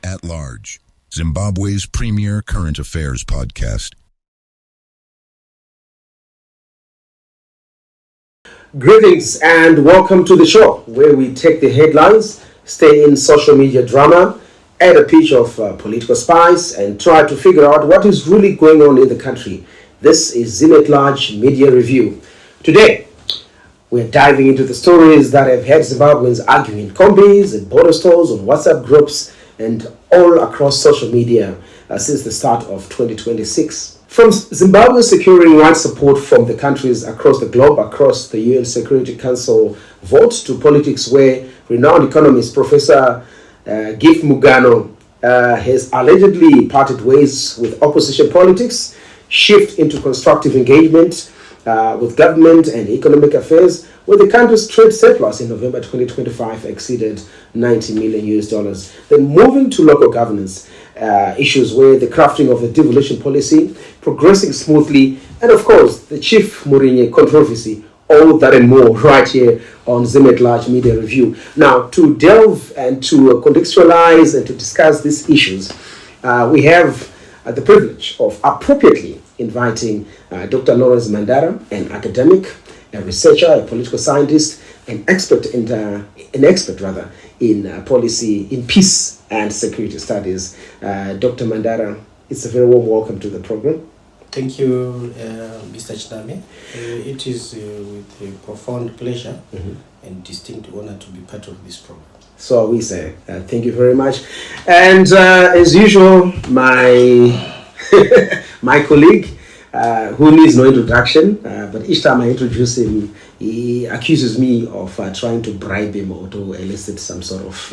at Large, Zimbabwe's premier current affairs podcast. Greetings and welcome to the show where we take the headlines, stay in social media drama, add a pinch of political spice and try to figure out what is really going on in the country. This is Zim Large Media Review. Today, we're diving into the stories that have had Zimbabweans arguing in combis, at border stores, on WhatsApp groups, and all across social media since the start of 2026. From Zimbabwe securing wide support from the countries across the globe, across the UN Security Council vote, to politics where renowned economist Professor Gift Mugano has allegedly parted ways with opposition politics, shift into constructive engagement with government and economic affairs, where the country's trade surplus in November 2025 exceeded $90 million. Then moving to local governance issues, where the crafting of the devolution policy progressing smoothly, and of course the Chief Mourinho controversy. All that and more right here on Zim Large Media Review. Now, to delve and to contextualize and to discuss these issues, we have the privilege of appropriately inviting Dr. Lawrence Mhandara, an academic, a researcher, a political scientist, an expert in policy, in peace and security studies. Dr. Mhandara, it's a very warm welcome to the program. Thank you, Mr. Chiname. It is with a profound pleasure and distinct honor to be part of this program. So we say thank you very much. And as usual, my my colleague, who needs no introduction, but each time I introduce him, he accuses me of trying to bribe him or to elicit some sort of,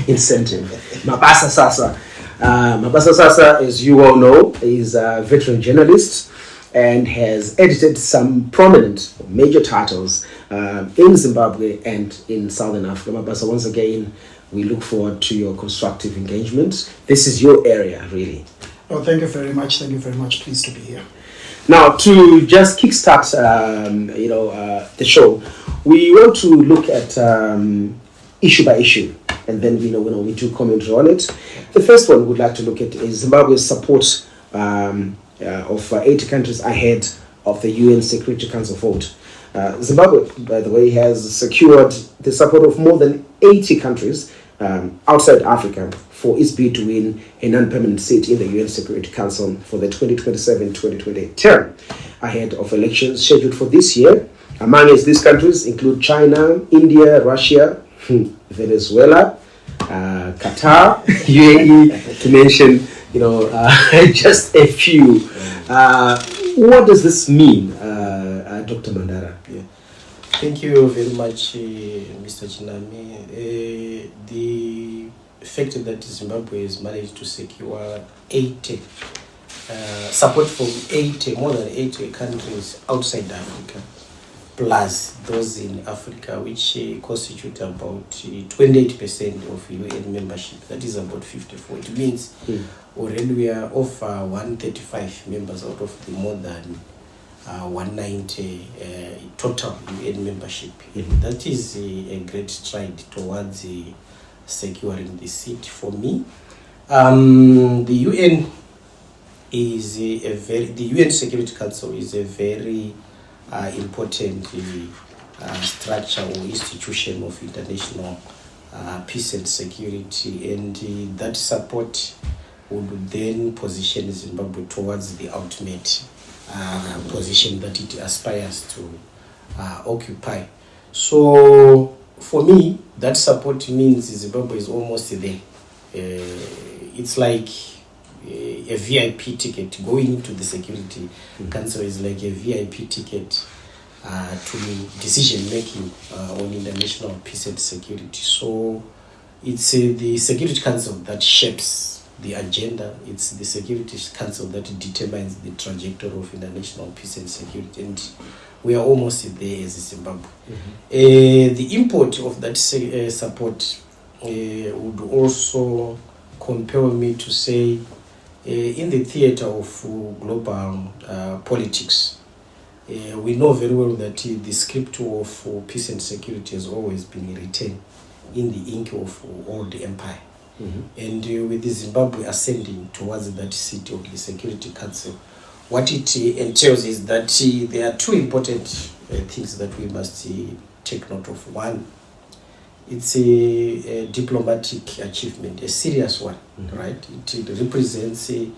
incentive. Mabasa Sasa. Mabasa Sasa, as you all know, is a veteran journalist and has edited some prominent major titles in Zimbabwe and in Southern Africa. Mabasa, once again, we look forward to your constructive engagement. This is your area, really. Oh, thank you very much. Thank you very much. Pleased to be here. Now, to just kickstart, the show, we want to look at issue by issue, and then we do commentary on it. The first one we'd like to look at is Zimbabwe's support of 80 countries ahead of the UN Security Council vote. Zimbabwe, by the way, has secured the support of more than 80 countries outside Africa for its bid to win a non-permanent seat in the UN Security Council for the 2027-2028 term, ahead of elections scheduled for this year. Among these countries include China, India, Russia, Venezuela, Qatar, UAE, to mention just a few. What does this mean, Dr. Mhandara? Yeah. Thank you very much, Mr. Chiname. The fact that Zimbabwe has managed to secure 80 support from more than 80 countries outside Africa, plus those in Africa, which constitute about 28% of UN membership. That is about 54. It means already we are of 135 members out of the more than 190 total UN membership. That is a great stride towards securing the seat for me. The UN Security Council is a very important structure or institution of international peace and security, and that support would then position Zimbabwe towards the ultimate position that it aspires to occupy. So for me, that support means Zimbabwe is almost there. It's like a VIP ticket. Going into the Security Council is like a VIP ticket to decision making on international peace and security. So it's the Security Council that shapes the agenda. It's the Security Council that determines the trajectory of international peace and security, and we are almost there as Zimbabwe. The import of that support would also compel me to say, in the theater of global politics, we know very well that the script of peace and security has always been written in the ink of old empire. And with the Zimbabwe ascending towards that seat of the Security Council, what it entails is that there are two important things that we must take note of. One, it's a diplomatic achievement, a serious one, right? It represents a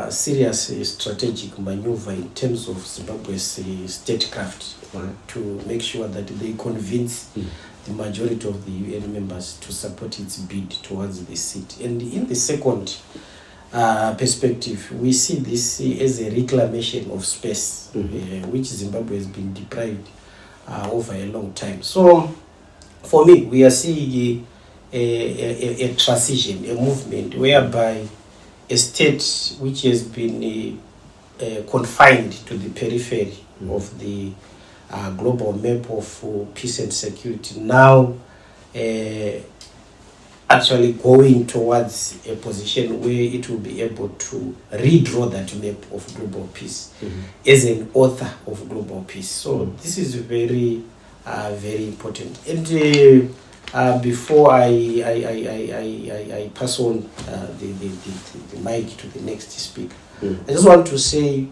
serious strategic maneuver in terms of Zimbabwe's statecraft, to make sure that they convince the majority of the UN members to support its bid towards the seat. And in the second perspective, we see this as a reclamation of space, which Zimbabwe has been deprived over a long time. So, for me, we are seeing a transition, a movement whereby a state which has been confined to the periphery of the global map of peace and security now actually going towards a position where it will be able to redraw that map of global peace as an author of global peace. So this is very important. And before I pass on the mic to the next speaker, I just want to say,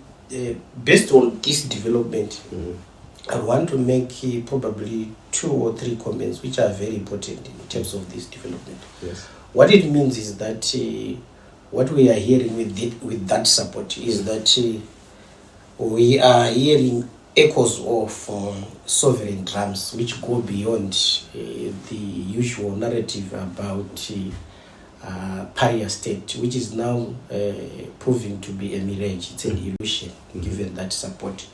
based on this development, I want to make probably 2 or 3 comments which are very important in terms of this development. Yes. What it means is that what we are hearing with that support is that we are hearing echoes of sovereign drums which go beyond the usual narrative about pariah state, which is now proving to be a mirage. It's an illusion, given that support.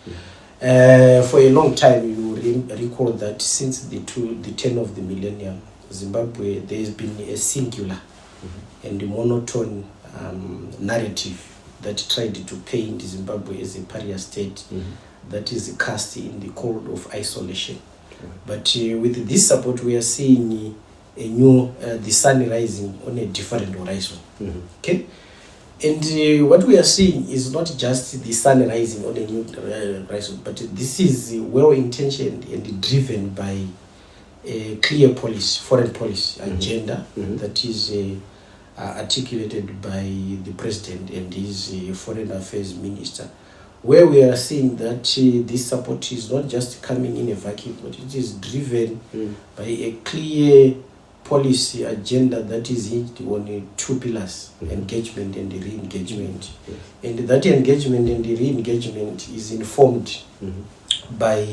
For a long time, you recall that since the turn of the millennium, Zimbabwe, there has been a singular and monotone narrative that tried to paint Zimbabwe as a pariah state that is cast in the cold of isolation. But with this support, we are seeing a new, the sun rising on a different horizon. Okay? And what we are seeing is not just the sun rising on a new horizon, but this is well-intentioned and driven by a clear foreign policy agenda that is articulated by the president and his foreign affairs minister, where we are seeing that this support is not just coming in a vacuum, but it is driven by a clear policy agenda that is hinged on 2 pillars, engagement and re-engagement. And that engagement and re-engagement is informed by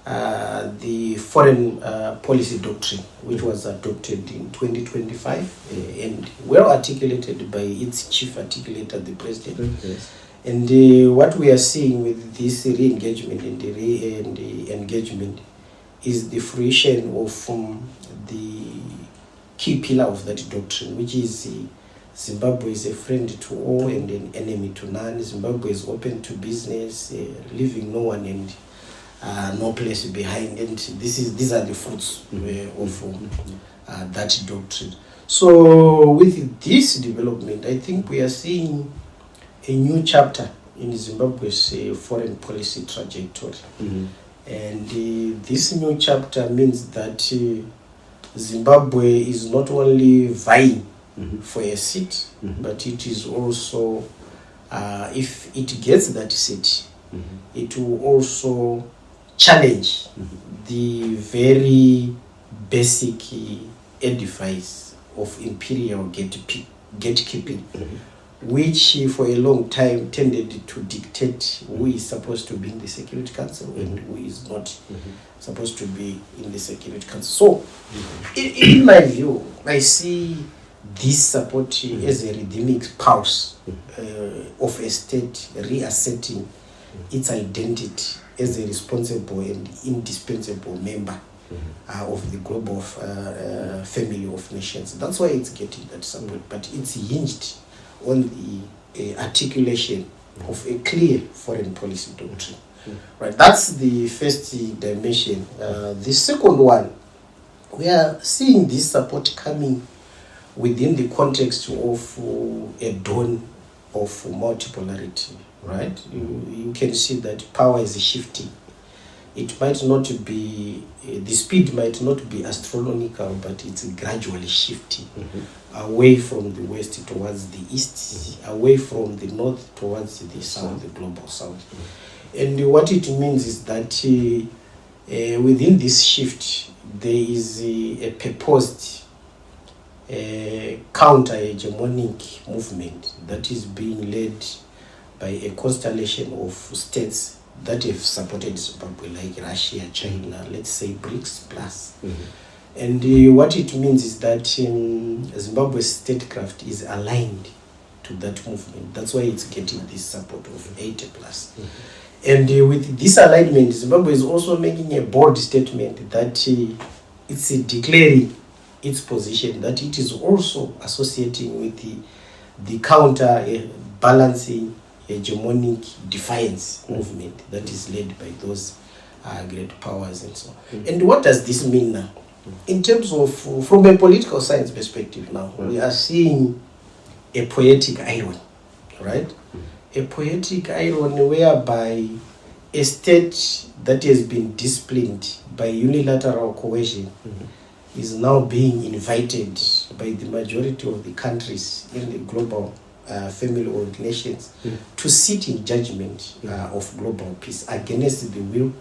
the foreign policy doctrine, which was adopted in 2025 and well articulated by its chief articulator, the president. And what we are seeing with this re-engagement and the engagement is the fruition of the key pillar of that doctrine, which is Zimbabwe is a friend to all and an enemy to none. Zimbabwe is open to business, leaving no one and no place behind. And these are the fruits of that doctrine. So with this development, I think we are seeing a new chapter in Zimbabwe's foreign policy trajectory. And this new chapter means that Zimbabwe is not only vying for a seat, but it is also, if it gets that seat, it will also challenge the very basic edifice of imperial gatekeeping, which for a long time tended to dictate who is supposed to be in the Security Council and who is not supposed to be in the Security Council. So, in my view, I see this support as a redeeming pulse of a state reasserting its identity as a responsible and indispensable member of the global family of nations. That's why it's getting that support, but it's hinged on the articulation of a clear foreign policy doctrine. Right, that's the first dimension. The second one, we are seeing this support coming within the context of a dawn of multipolarity. Right, you can see that power is shifting it might not be, the speed might not be astronomical, but it's gradually shifting away from the west towards the east, away from the north towards the south, the global south. And what it means is that within this shift, there is a purposed counter-hegemonic movement that is being led by a constellation of states that have supported Zimbabwe, like Russia, China, let's say BRICS plus. And what it means is that Zimbabwe's statecraft is aligned to that movement. That's why it's getting this support of 80 plus. And with this alignment, Zimbabwe is also making a bold statement that it's declaring its position, that it is also associating with the counter-balancing hegemonic defiance movement that is led by those great powers and so on. And what does this mean now? In terms of, from a political science perspective now, we are seeing a poetic irony, right? A poetic irony whereby a state that has been disciplined by unilateral coercion is now being invited by the majority of the countries in the global family of nations to sit in judgment of global peace against the will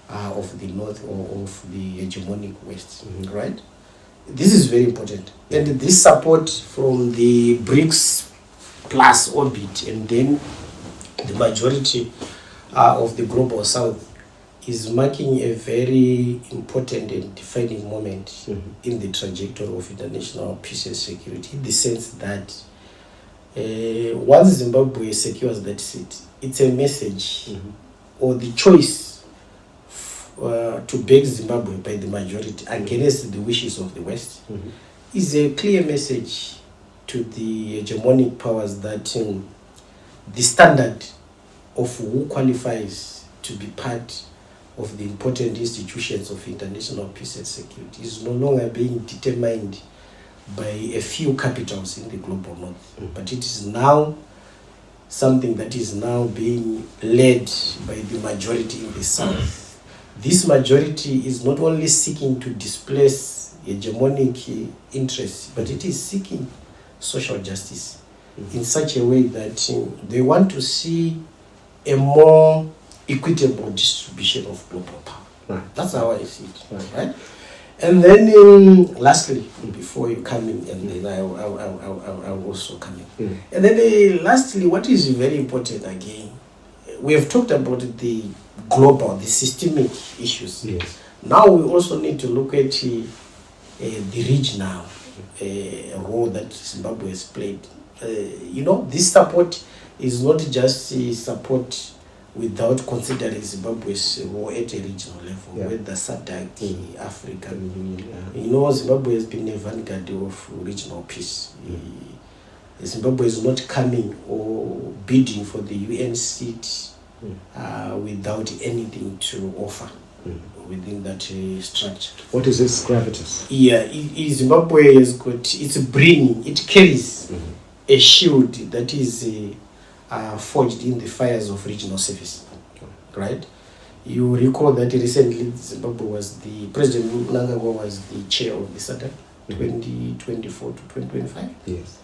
of the North or of the hegemonic West, right? This is very important. And this support from the BRICS plus orbit and then the majority of the global South is marking a very important and defining moment in the trajectory of international peace and security, in the sense that once Zimbabwe secures that seat, it's a message or the choice to beg Zimbabwe by the majority against the wishes of the West is a clear message to the hegemonic powers that the standard of who qualifies to be part of the important institutions of international peace and security is no longer being determined by a few capitals in the global north, but it is now something that is now being led by the majority in the south. This majority is not only seeking to displace hegemonic interests, but it is seeking social justice in such a way that they want to see a more equitable distribution of global power. Right. That's how I see it. Right? And then lastly, before you come in, and then I will also come in. And then lastly, what is very important again, we have talked about the global, the systemic issues. Yes. Now we also need to look at the regional role that Zimbabwe has played. This support is not just support without considering Zimbabwe's role at a regional level, whether SADC, Africa. Zimbabwe has been a vanguard of regional peace. Zimbabwe is not coming or bidding for the UN seat without anything to offer within that structure. What is its gravitas? Yeah, Zimbabwe has got, it carries a shield that is forged in the fires of regional service, right? You recall that recently Zimbabwe was President Mnangagwa was the chair of the SADC 2024 to 2025. Yes.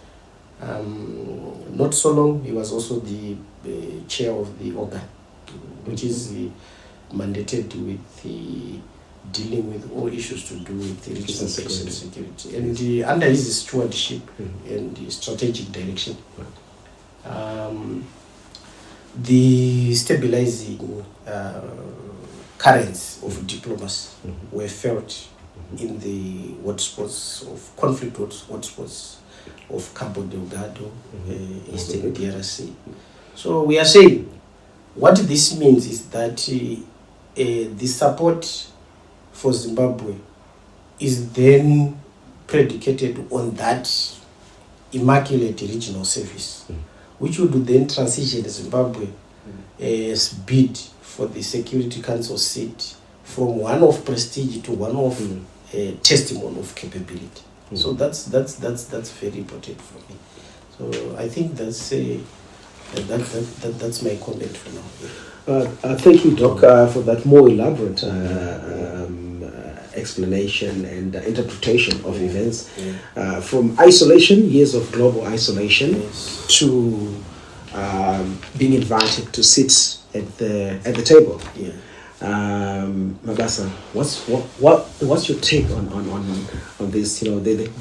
Not so long, he was also the chair of the organ, which is mandated with dealing with all issues to do with the regional peace and security. And under his stewardship and strategic direction, the stabilizing currents of diplomacy were felt in the hotspots of conflict, hotspots of Cabo Delgado, Eastern DRC. So we are saying what this means is that the support for Zimbabwe is then predicated on that immaculate regional service, which would then transition Zimbabwe's bid for the Security Council seat from one of prestige to one of testimony of capability. So that's very important for me. So I think that's That's my comment for now. Thank you, Doc, for that more elaborate explanation and interpretation of events. From isolation, years of global isolation, to being invited to sit at the table. Mabasa, what's your take on this?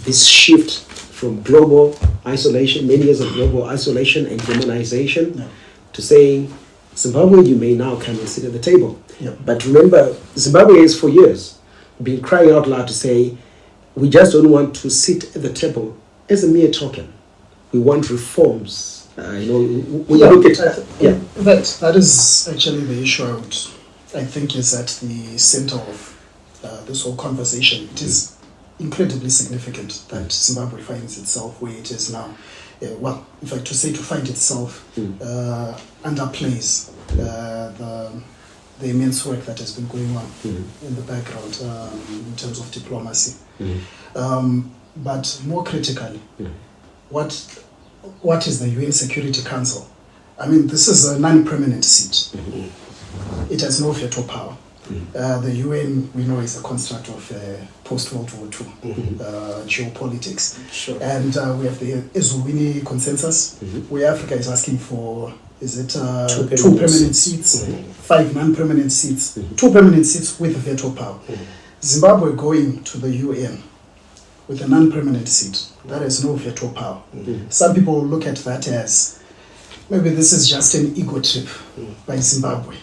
This shift from global isolation, many years of global isolation and demonization, to saying, Zimbabwe, you may now come and sit at the table. But remember, Zimbabwe is for years been crying out loud to say, we just don't want to sit at the table as a mere token. We want reforms. When you look at that is actually the issue I think is at the center of this whole conversation. It is incredibly significant that Zimbabwe finds itself where it is now. In fact, to find itself underplays the immense work that has been going on in the background in terms of diplomacy. But more critically, what is the UN Security Council? I mean, this is a non-permanent seat. It has no veto power. The UN, we know, is a construct of post-World War II geopolitics. Sure. And we have the Ezulwini consensus, where Africa is asking for, two permanent seats, 5 non-permanent seats, 2 permanent seats with veto power. Zimbabwe going to the UN with a non-permanent seat, that has no veto power. Some people look at that as, maybe this is just an ego trip by Zimbabwe.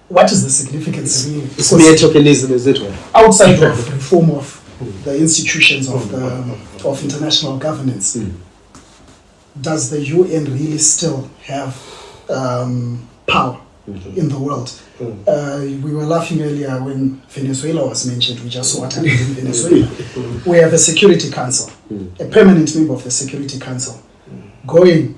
What is the significance really? It's mere tokenism, is it? Outside of reform of the institutions of international governance, does the UN really still have power in the world? We were laughing earlier when Venezuela was mentioned. We just saw what happened in Venezuela. We have a Security Council, a permanent member of the Security Council, going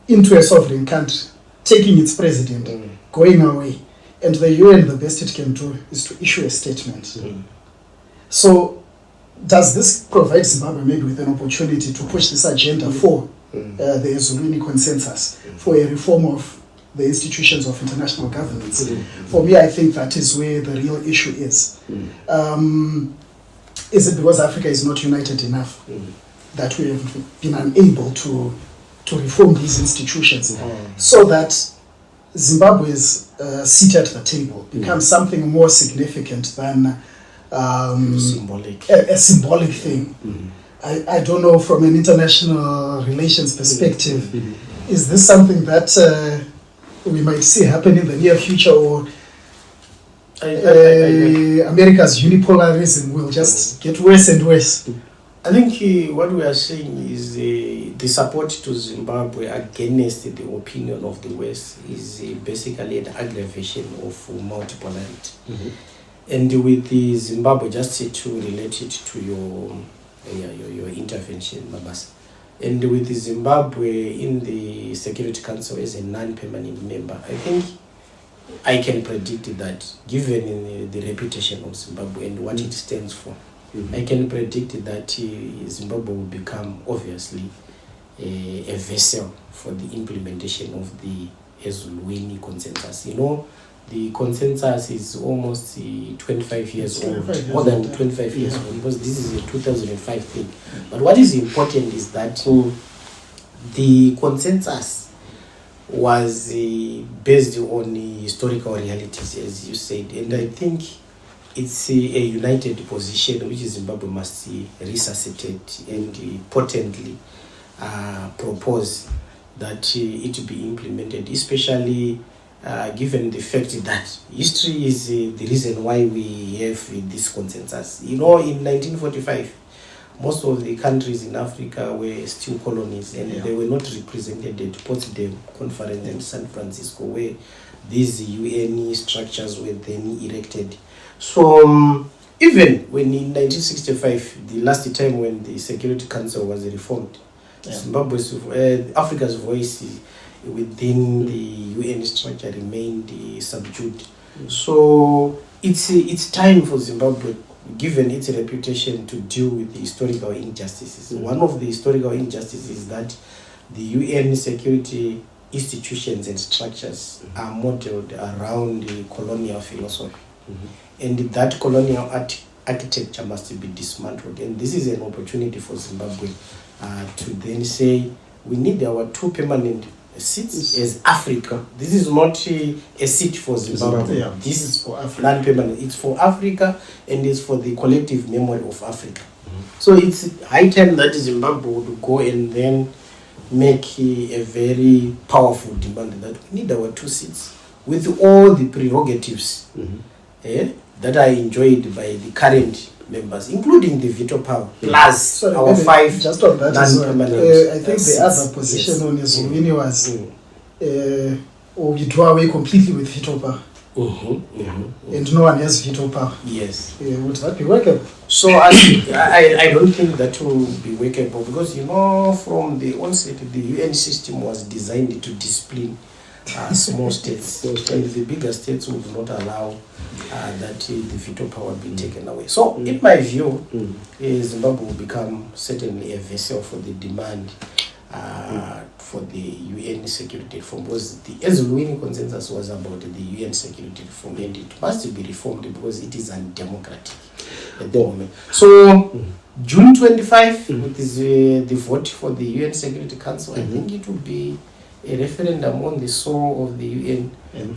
into a sovereign country, taking its president, going away. And the UN, the best it can do is to issue a statement. So does this provide Zimbabwe maybe with an opportunity to push this agenda for the Ezulwini consensus, for a reform of the institutions of international governance? For me, I think that is where the real issue is. Is it because Africa is not united enough that we have been unable to reform these institutions so that Zimbabwe's seat at the table becomes something more significant than a symbolic thing? I don't know, from an international relations perspective, is this something that we might see happen in the near future, or America's unipolarism will just get worse and worse? I think what we are saying is the support to Zimbabwe against the opinion of the West is basically an aggravation of multipolarity. And with the Zimbabwe, just to relate it to your intervention, Mabasa, and with the Zimbabwe in the Security Council as a non-permanent member, I think I can predict that, given the reputation of Zimbabwe and what it stands for, I can predict that Zimbabwe will become, obviously, a vessel for the implementation of the Ezulwini consensus. The consensus is almost 25 years old, more than 25 years old, because this is a 2005 thing. But what is important is that the consensus was based on historical realities, as you said, and I think it's a united position which Zimbabwe must resuscitate and potently propose that it be implemented, especially given the fact that history is the reason why we have this consensus. In 1945, most of the countries in Africa were still colonies, and they were not represented at Potsdam Conference in San Francisco, where these UN structures were then erected. So even when in 1965, the last time when the Security Council was reformed, Africa's voice within the UN structure remained subdued. So it's time for Zimbabwe, given its reputation, to deal with the historical injustices. One of the historical injustices is that the UN security institutions and structures are modeled around the colonial philosophy. And that colonial architecture must be dismantled. And this is an opportunity for Zimbabwe to then say, we need our 2 permanent seats as Africa. This is not a seat for Zimbabwe. Yeah. This is for Africa. Non-permanent. It's for Africa, and it's for the collective memory of Africa. So it's high time that Zimbabwe would go and then make a very powerful demand that we need our 2 seats with all the prerogatives that are enjoyed by the current members, including the veto power, plus our 5 just on that as well. non-permanent I think seats. the other position on Zuluwini was or we draw away completely with veto power. And no one has veto power. Yes. Would that be workable? So I don't think that will be workable because, from the onset, the UN system was designed to discipline small states. And the bigger states would not allow that the veto power be taken away. So, in my view, Zimbabwe will become certainly a vessel for the demand for the UN security reform, because the Zuluwini consensus was about the UN security reform, and it must be reformed because it is undemocratic at the moment. So, June 25, with the vote for the UN Security Council, I think it will be a referendum on the soul of the UN,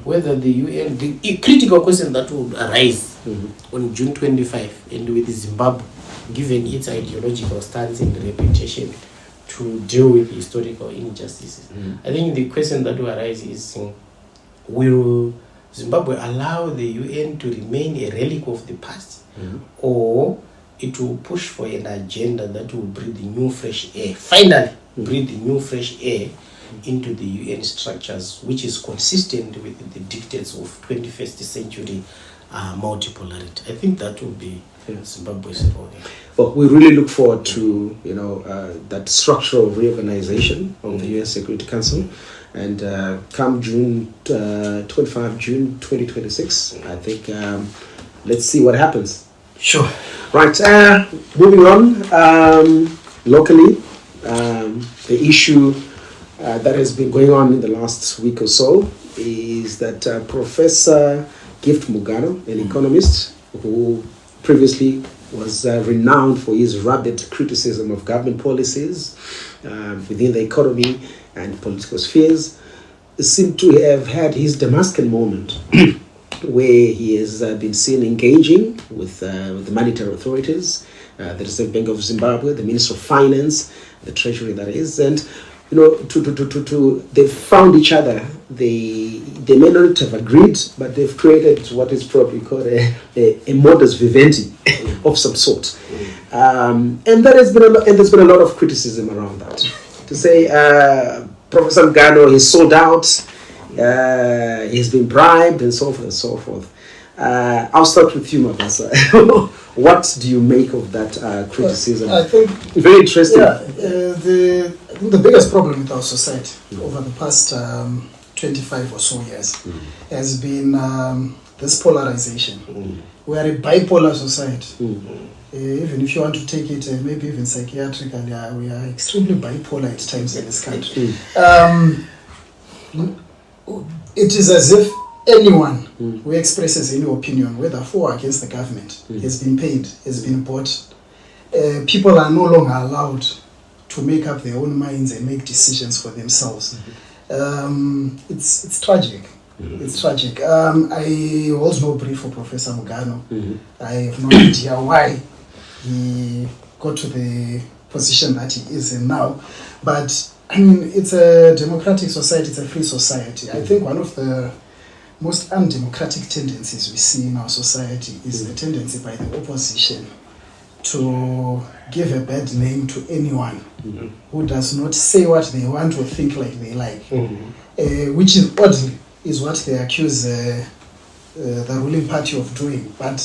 whether the UN, the critical question that would arise on June 25, and with Zimbabwe, given its ideological stance and reputation to deal with historical injustices. I think the question that will arise is, will Zimbabwe allow the UN to remain a relic of the past, or it will push for an agenda that will breathe new fresh air, finally breathe new fresh air into the UN structures, which is consistent with the dictates of 21st century multipolarity. I think that will be Zimbabwe's role. Well, we really look forward to that structural reorganization of the UN Security Council, and come June 25 June 2026, I think let's see what happens. Sure. Right. Moving on, locally, the issue that has been going on in the last week or so is that Professor Gift Mugano, an economist who previously was renowned for his rabid criticism of government policies within the economy and political spheres, seemed to have had his Damascus moment where he has been seen engaging with the monetary authorities, the Reserve Bank of Zimbabwe, the Minister of Finance, the Treasury that is, and they found each other. They may not have agreed, but they've created what is probably called a modus vivendi of some sort. And there's been a lot of criticism around that. To say Professor Mugano is sold out, he's been bribed, and so forth and so forth. I'll start with you, Mabasa. What do you make of that criticism? I think very interesting. Yeah, I think the biggest problem with our society over the past 25 or so years has been this polarization. We are a bipolar society. Even if you want to take it, maybe even psychiatrically, we are extremely bipolar at times in this country. It is as if anyone who expresses any opinion, whether for or against the government, has been paid, has been bought. People are no longer allowed to make up their own minds and make decisions for themselves. It's tragic. It's tragic. I hold no brief for Professor Mugano. I have no idea why he got to the position that he is in now. But I mean, it's a democratic society, it's a free society. I think one of the most undemocratic tendencies we see in our society is the tendency by the opposition to give a bad name to anyone who does not say what they want or think like they like, which is oddly is what they accuse the ruling party of doing. But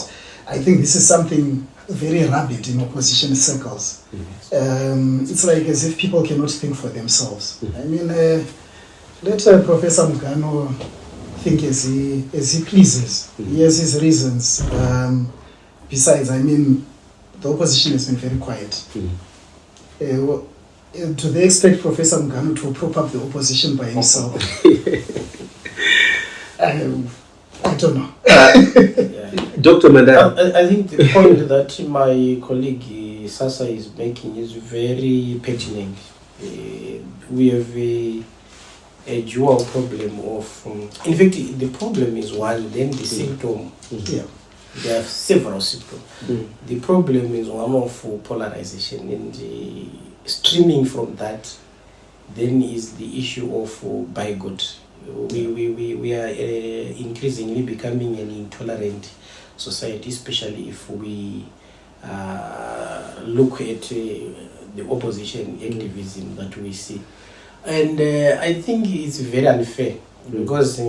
I think this is something very rabid in opposition circles. It's like as if people cannot think for themselves. I mean, let Professor Mugano think as he pleases. He has his reasons. Besides, I mean, the opposition has been very quiet. Do they expect Professor Mngano to prop up the opposition by himself? I don't know. Dr. Mhandara. I think the point that my colleague Sasa is making is very pertinent. We have a dual problem of, in fact, the problem is one, then the symptom. Yeah. There are several symptoms. The problem is one of polarization, and streaming from that, then is the issue of bigot. We are increasingly becoming an intolerant society, especially if we look at the opposition activism that we see. And I think it's very unfair because,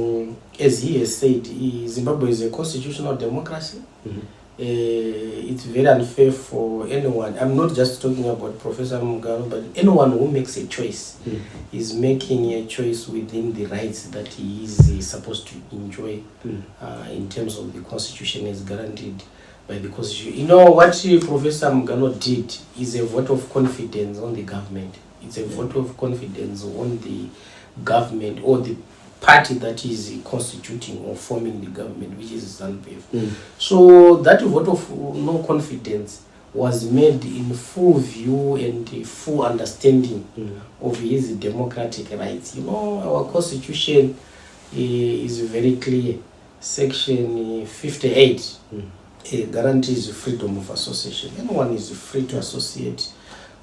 as he has said, Zimbabwe is a constitutional democracy. It's very unfair for anyone. I'm not just talking about Professor Mngano, but anyone who makes a choice is making a choice within the rights that he is supposed to enjoy in terms of the Constitution as guaranteed by the Constitution. You know, what Professor Mngano did is a vote of confidence on the government. It's a vote of confidence on the government or the party that is constituting or forming the government, which is ZANU-PF. So that vote of no confidence was made in full view and full understanding of his democratic rights. You know, our constitution is very clear. Section 58 guarantees freedom of association. Anyone is free to associate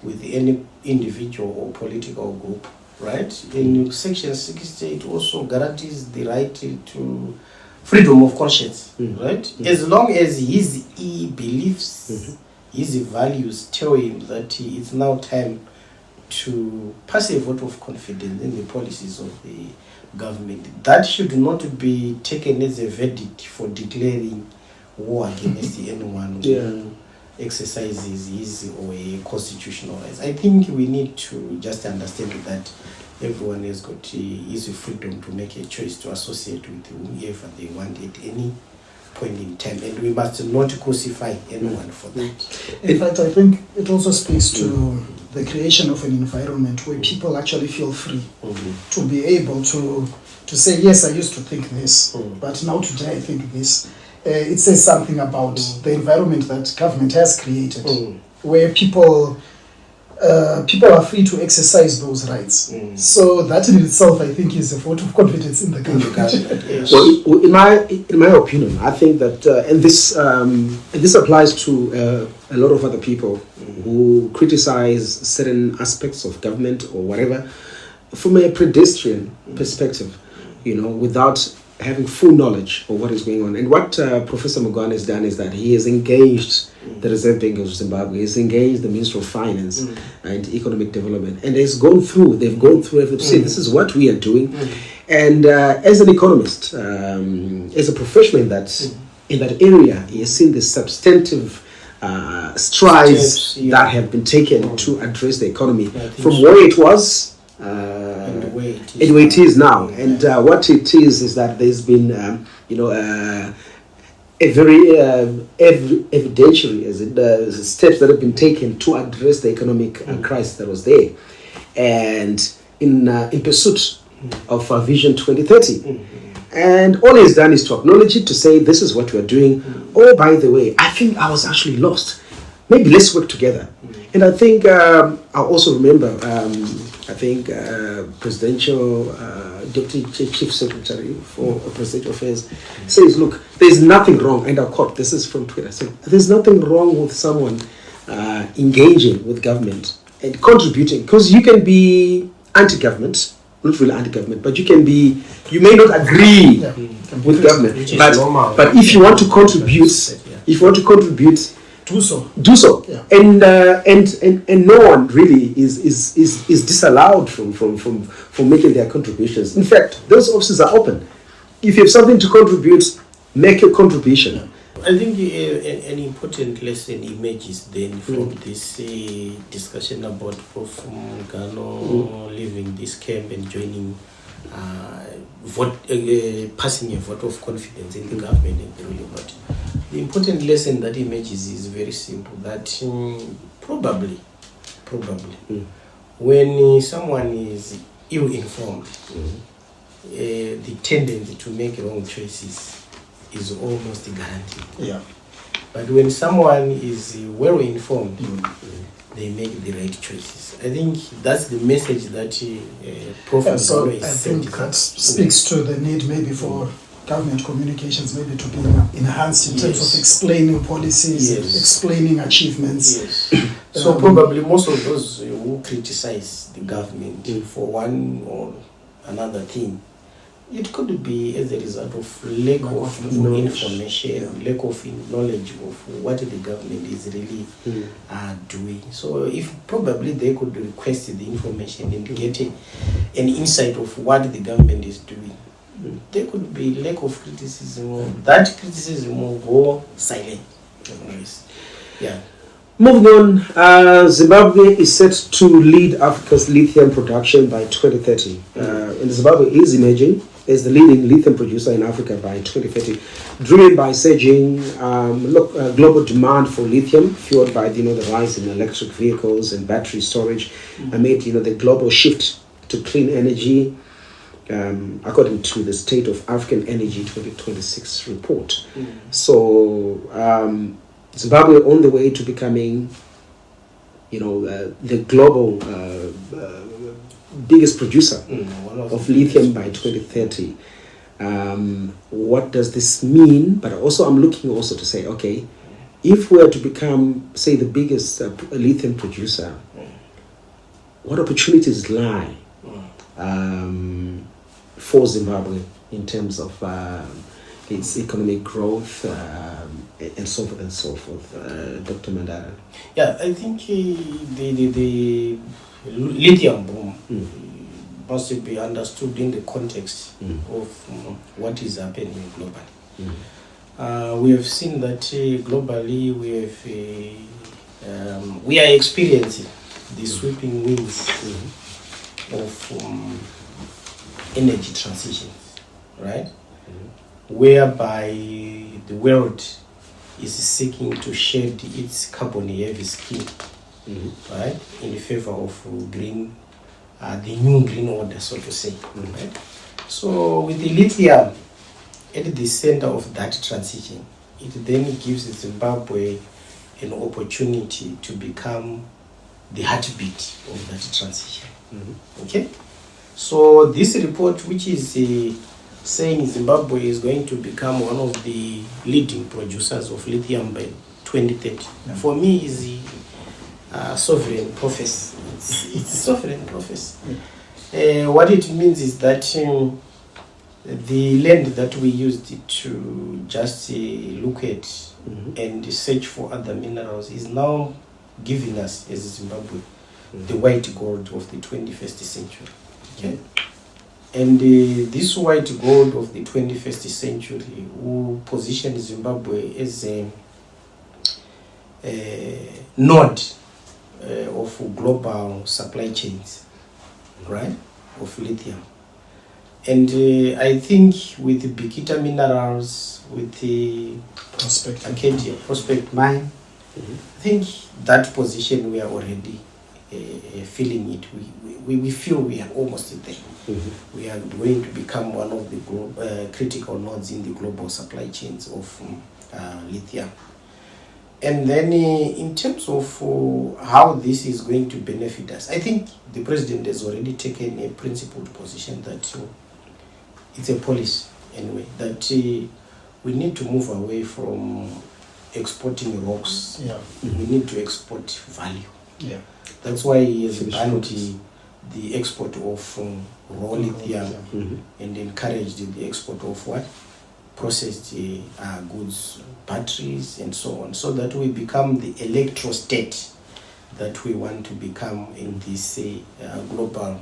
with any individual or political group. Right? In Section 68 also guarantees the right to freedom of conscience, right? As long as his beliefs, his values tell him that it's now time to pass a vote of confidence in the policies of the government. That should not be taken as a verdict for declaring war against anyone who exercises his or a constitutional rights. I think we need to just understand that everyone has got his freedom to make a choice to associate with whomever they want at any point in time, and we must not crucify anyone for that. In fact, I think it also speaks to the creation of an environment where people actually feel free to be able to say, yes, I used to think this, but now today I think this. It says something about the environment that government has created, where people are free to exercise those rights. So that in itself, I think, is a vote of confidence in the government. Yes. Well, in my opinion, I think that, and this applies to a lot of other people who criticize certain aspects of government or whatever, from a pedestrian perspective, you know, without having full knowledge of what is going on. And what Professor Mngano has done is that he has engaged the Reserve Bank of Zimbabwe, he's engaged the Minister of Finance and Economic Development, and they've gone through everything to say this is what we are doing. And as an economist, as a professional in that area, he has seen the substantive strides that have been taken to address the economy from where it was and the way it is now. And what it is that there's been, a very evidentiary steps that have been taken to address the economic crisis that was there, and in pursuit of Vision 2030. And all he's done is to acknowledge it, to say this is what we're doing. Oh, by the way, I think I was actually lost. Maybe let's work together. And I think I also remember, presidential deputy chief secretary for presidential affairs says, look, there's nothing wrong, and I'll quote, this is from Twitter, so there's nothing wrong with someone engaging with government and contributing, because you can be anti-government, not really anti-government, but you may not agree with government, but if you want to contribute, do so. Yeah. And no one really is disallowed from making their contributions. In fact, those offices are open. If you have something to contribute, make your contribution. Yeah. I think an important lesson emerges then from this discussion about Prof. Mngano leaving this camp and joining passing a vote of confidence in the government and the ruling party. The important lesson that emerges is very simple, that probably when someone is ill-informed, the tendency to make wrong choices is almost guaranteed. Yeah. But when someone is well-informed, they make the right choices. I think that's the message that Prof. So Mhandara is I sending. think that speaks to the need maybe for government communications maybe to be enhanced in terms of explaining policies, explaining achievements. Yes. So probably most of those who criticize the government for one or another thing, it could be as a result of lack of information, lack of knowledge of what the government is really doing. So if probably they could request the information and get an insight of what the government is doing, there could be lack of criticism. That criticism will go silent. Yeah. Moving on, Zimbabwe is set to lead Africa's lithium production by 2030. And Zimbabwe is emerging as the leading lithium producer in Africa by 2030, driven by surging global demand for lithium, fueled by the rise in electric vehicles and battery storage, amid the global shift to clean energy, according to the State of African Energy 2026 report. So Zimbabwe on the way to becoming, the global biggest producer of lithium by 2030. What does this mean? But also I'm looking also to say, okay, if we are to become, say, the biggest lithium producer, what opportunities lie for Zimbabwe in terms of its economic growth and so forth and so forth, Dr. Mhandara? Yeah, I think the lithium boom must be understood in the context of what is happening globally. We have seen that globally we are experiencing the sweeping winds of energy transition, right? Whereby the world is seeking to shed its carbon-heavy skin, right, in favor of green, the new green order, so to say. Right? So with the lithium at the center of that transition, it then gives Zimbabwe an opportunity to become the heartbeat of that transition. Okay? So this report, which is saying Zimbabwe is going to become one of the leading producers of lithium by 2030, for me is sovereign prophecy. It's sovereign prophecy. What it means is that the land that we used to just look at and search for other minerals is now giving us, as Zimbabwe, the white gold of the 21st century. Okay? And this white gold of the 21st century will position Zimbabwe as a node of global supply chains, right, of lithium. And I think with the Bikita Minerals, with the Acadia Prospect Mine, I think that position we are already feeling it. We feel we are almost there. We are going to become one of the critical nodes in the global supply chains of lithium. And then in terms of how this is going to benefit us, I think the president has already taken a principled position that it's a policy anyway, that we need to move away from exporting rocks. We need to export value. That's why he has banned the export of raw lithium and encouraged the export of what? Processed goods, batteries, and so on, so that we become the electro-state that we want to become in this global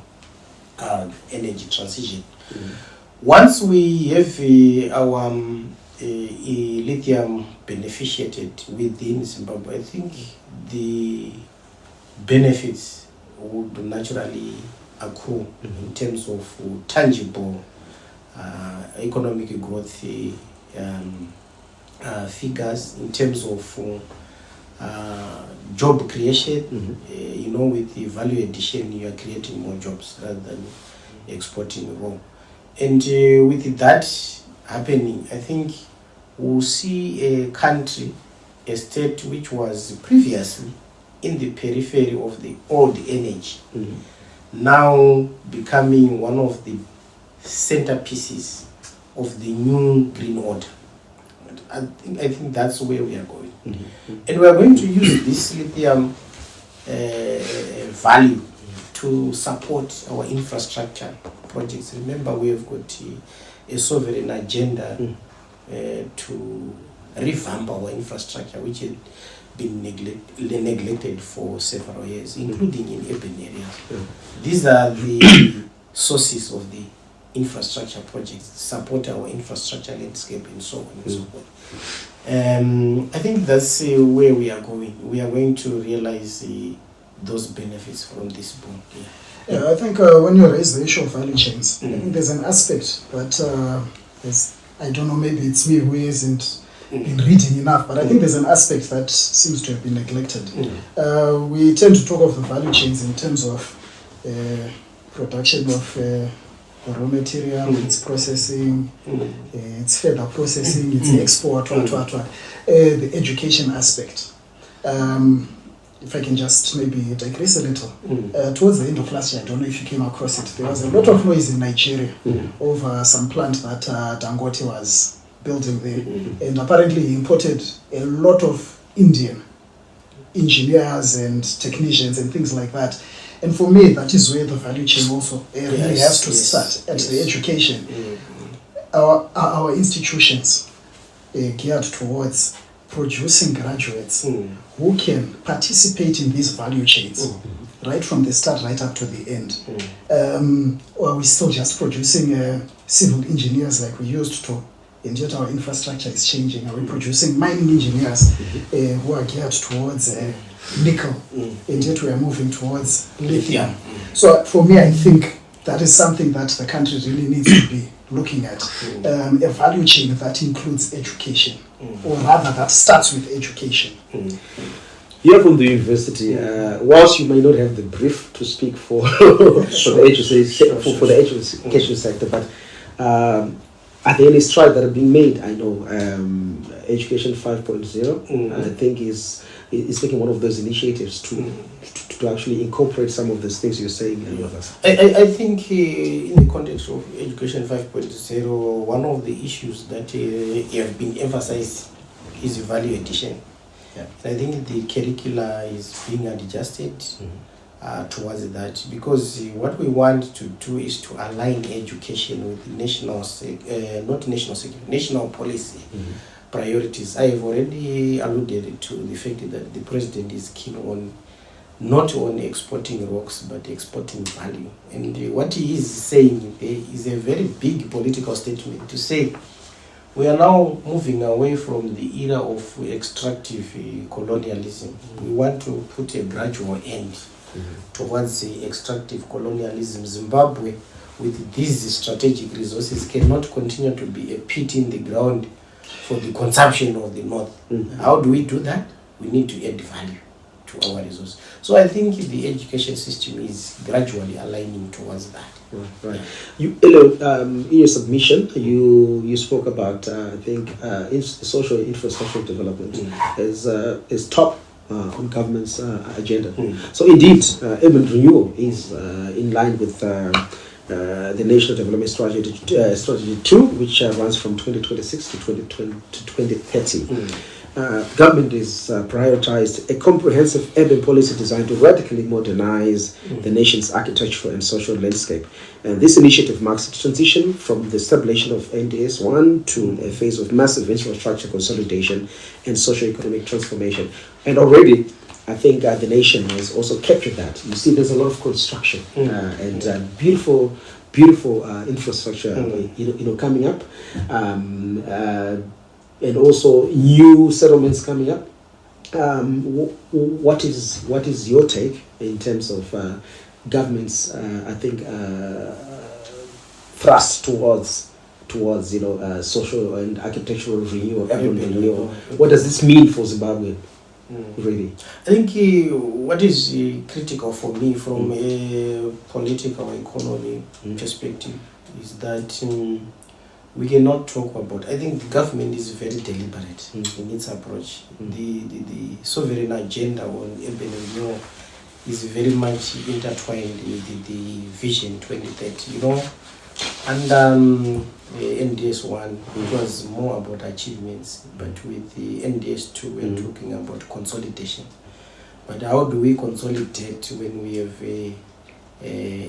energy transition. Once we have our lithium beneficiated within Zimbabwe, I think the benefits would naturally accrue in terms of tangible economic growth figures, in terms of job creation. With the value addition, you are creating more jobs rather than exporting raw. And with that happening, I think we'll see a country, a state which was previously in the periphery of the old energy, now becoming one of the centerpieces of the new green order. I think that's where we are going. And we are going to use this lithium value to support our infrastructure projects. Remember, we have got a sovereign agenda to revamp our infrastructure, which had been neglected for several years, including in urban areas. These are the sources of the infrastructure projects, support our infrastructure landscape and so on and so forth. I think that's where we are going. We are going to realize those benefits from this boom. I think when you raise the issue of value chains, I think there's an aspect that I don't know, maybe it's me who isn't been reading enough, but I think there's an aspect that seems to have been neglected. We tend to talk of the value chains in terms of production of raw material, its processing, its further processing, its export, the education aspect. If I can just maybe digress a little. Towards the end of last year, I don't know if you came across it, there was a lot of noise in Nigeria over some plant that Dangote was building there. And apparently he imported a lot of Indian engineers and technicians and things like that. And for me, that is where the value chain also really has to start, at the education. Our institutions geared towards producing graduates who can participate in these value chains, right from the start, right up to the end. Or are we still just producing civil engineers like we used to? And yet our infrastructure is changing. Are we producing mining engineers who are geared towards nickel? And yet we are moving towards lithium. So for me, I think that is something that the country really needs to be looking at. A value chain that includes education, or rather that starts with education. You're from the university. Whilst you may not have the brief to speak for the education sector, but are there any strides that have been made? I know Education 5.0, I think is taking one of those initiatives to actually incorporate some of those things you're saying. I think in the context of Education 5.0, one of the issues that have been emphasized is value addition. I think the curricula is being adjusted towards that, because what we want to do is to align education with national policy priorities. I have already alluded to the fact that the president is keen on not only exporting rocks but exporting value, and what he is saying is a very big political statement to say we are now moving away from the era of extractive colonialism. We want to put a gradual end towards the extractive colonialism. Zimbabwe, with these strategic resources, cannot continue to be a pit in the ground for the consumption of the North. How do we do that? We need to add value to our resources. So I think the education system is gradually aligning towards that. Right. In your submission, you spoke about I think social infrastructure development is top on government's agenda. So indeed, urban renewal is in line with the National Development Strategy 2, which runs from 2026 to 2030. Government is prioritized a comprehensive urban policy designed to radically modernize the nation's architectural and social landscape. And this initiative marks a transition from the establishment of NDS 1 to a phase of massive infrastructure consolidation and socio-economic transformation. And already, I think the nation has also captured that. You see, there's a lot of construction and beautiful infrastructure, coming up. And also new settlements coming up. What is your take in terms of government's thrust towards social and architectural renewal, urban renewal? What does this mean for Zimbabwe? really. I think what is critical for me from a political economy perspective is that we cannot talk about. I think the government is very deliberate in its approach. The sovereign agenda on urban renewal is very much intertwined with the Vision 2030. And NDS 1, it was more about achievements, but with the NDS 2, we're talking about consolidation. But how do we consolidate when we have a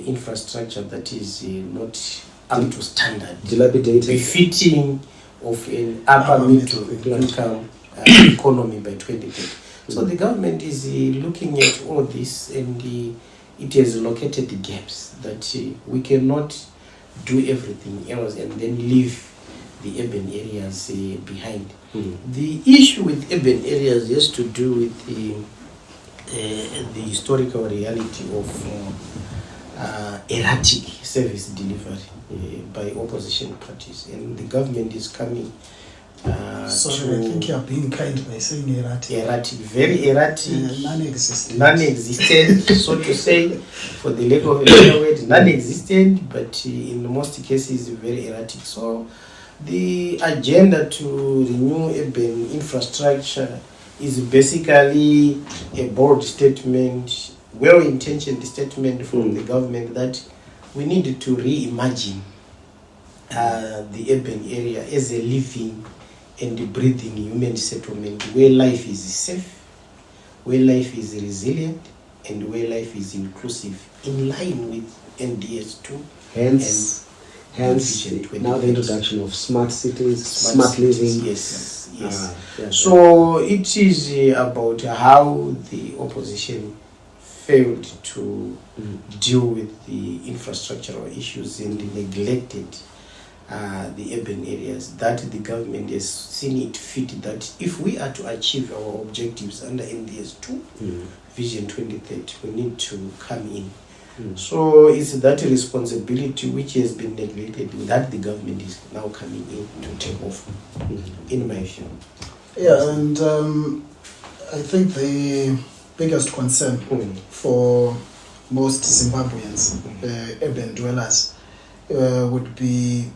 infrastructure that is not up to standard, dilapidated, befitting of an upper middle income economy by 2030? So the government is looking at all this, and it has located the gaps that we cannot do everything else and then leave the urban areas behind. The issue with urban areas has to do with the historical reality of erratic service delivery by opposition parties, and the government is coming. Sorry, I think you are being kind by saying erratic. Very erratic, non-existent, so to say, for the lack of a better word, non-existent, but in most cases very erratic. So the agenda to renew urban infrastructure is basically a bold statement, well-intentioned statement from the government that we need to reimagine the urban area as a living and breathing human settlement where life is safe, where life is resilient, and where life is inclusive, in line with NDS 2. Hence now the introduction of smart cities, smart living. Yes. So it is about how the opposition failed to deal with the infrastructural issues and neglected the urban areas, that the government has seen it fit that if we are to achieve our objectives under NDS 2, Vision 2030, we need to come in. So it's that responsibility which has been neglected that the government is now coming in to take over, in my view. Yeah, and I think the biggest concern for most Zimbabweans, urban dwellers, would be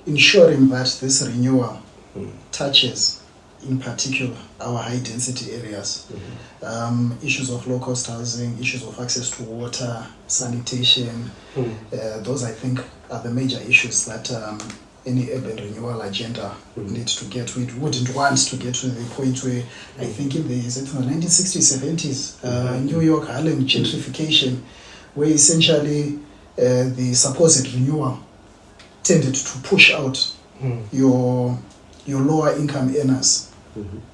ensuring that this renewal touches, in particular, our high-density areas. Issues of low-cost housing, issues of access to water, sanitation, those, I think, are the major issues that any urban renewal agenda needs to get. We wouldn't want to get to the point where, I think in the 1960s, 70s, New York, Harlem gentrification, where essentially the supposed renewal tended to push out your lower income earners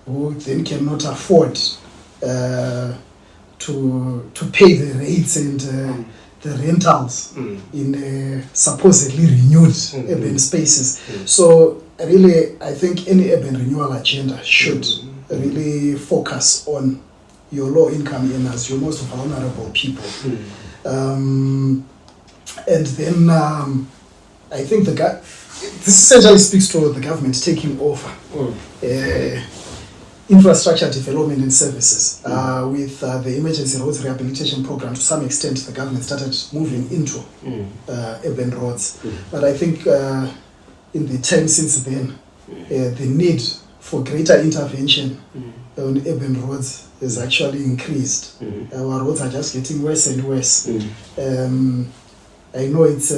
who then cannot afford to pay the rates and the rentals in supposedly renewed urban spaces. So really, I think any urban renewal agenda should really focus on your low income earners, your most vulnerable people. And then I think this essentially speaks to the government taking over infrastructure development and services. With the emergency roads rehabilitation program, to some extent, the government started moving into urban roads. But I think in the time since then, the need for greater intervention on urban roads has actually increased. Our roads are just getting worse and worse. I know it's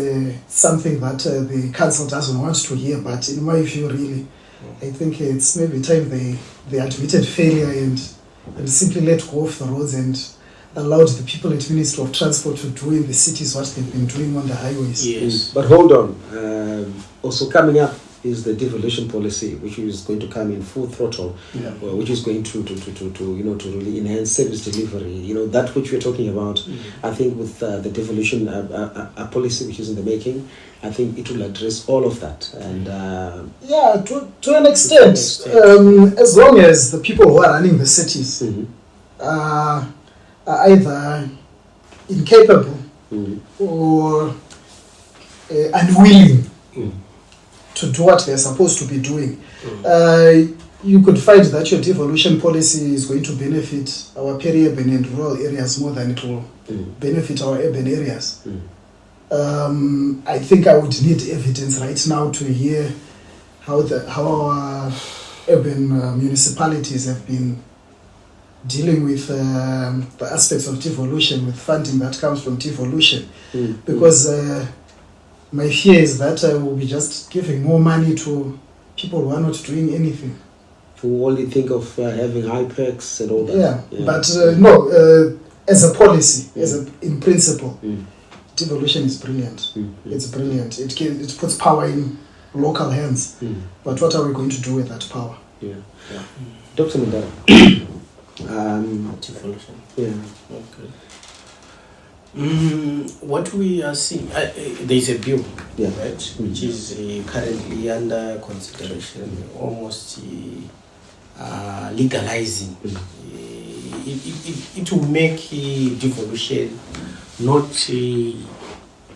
something that the council doesn't want to hear, but in my view, really, I think it's maybe time they admitted failure and simply let go of the roads and allowed the people at Ministry of Transport to do in the cities what they've been doing on the highways. Yes. But hold on. Also coming up is the devolution policy, which is going to come in full throttle, which is going to really enhance service delivery. That which we're talking about. I think with the devolution policy, which is in the making, I think it will address all of that. And to an extent, as long as the people who are running the cities are either incapable or unwilling to do what they're supposed to be doing. you could find that your devolution policy is going to benefit our peri-urban and rural areas more than it will benefit our urban areas. I think I would need evidence right now to hear how our urban municipalities have been dealing with the aspects of devolution, with funding that comes from devolution. Because my fear is that we'll be just giving more money to people who are not doing anything. Who only think of having high perks and all that. Yeah. But no, as a policy, in principle, devolution is brilliant. It's brilliant. It puts power in local hands. But what are we going to do with that power? Dr. Mhandara. Devolution. Yeah. Okay. What we are seeing, there is a bill, right, which is currently under consideration, almost legalizing. It will make devolution not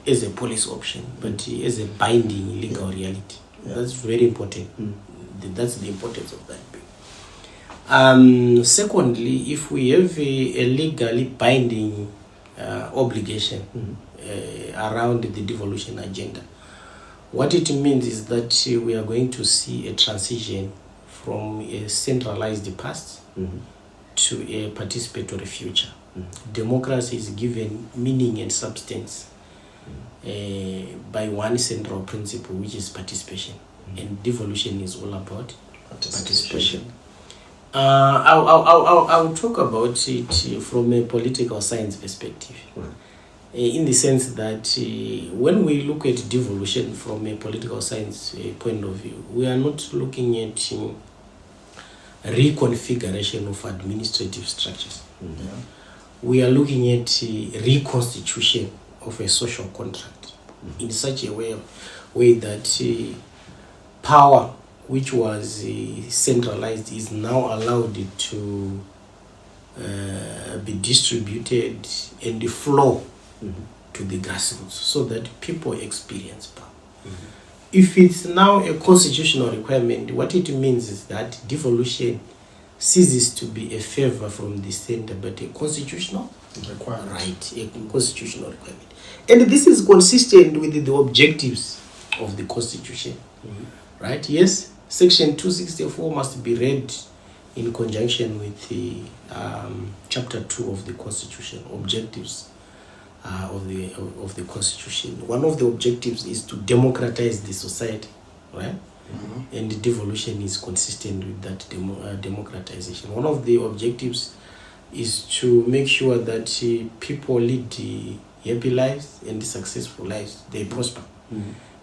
as a policy option, but as a binding legal reality. That's very important. That's the importance of that bill. Secondly, if we have a legally binding obligation around the devolution agenda, what it means is that we are going to see a transition from a centralized past to a participatory future. Democracy is given meaning and substance by one central principle, which is participation. And devolution is all about participation. I'll talk about it from a political science perspective. In the sense that when we look at devolution from a political science point of view, we are not looking at reconfiguration of administrative structures. We are looking at reconstitution of a social contract in such a way that power which was centralized is now allowed to be distributed and flow to the grassroots so that people experience power. If it's now a constitutional requirement, what it means is that devolution ceases to be a favor from the center, but a constitutional requirement. Right, a constitutional requirement. And this is consistent with the objectives of the Constitution. Right? Yes, Section 264 must be read in conjunction with the Chapter 2 of the Constitution, objectives of the Constitution. One of the objectives is to democratize the society, right? And the devolution is consistent with that democratization. One of the objectives is to make sure that people lead happy lives and successful lives, they prosper.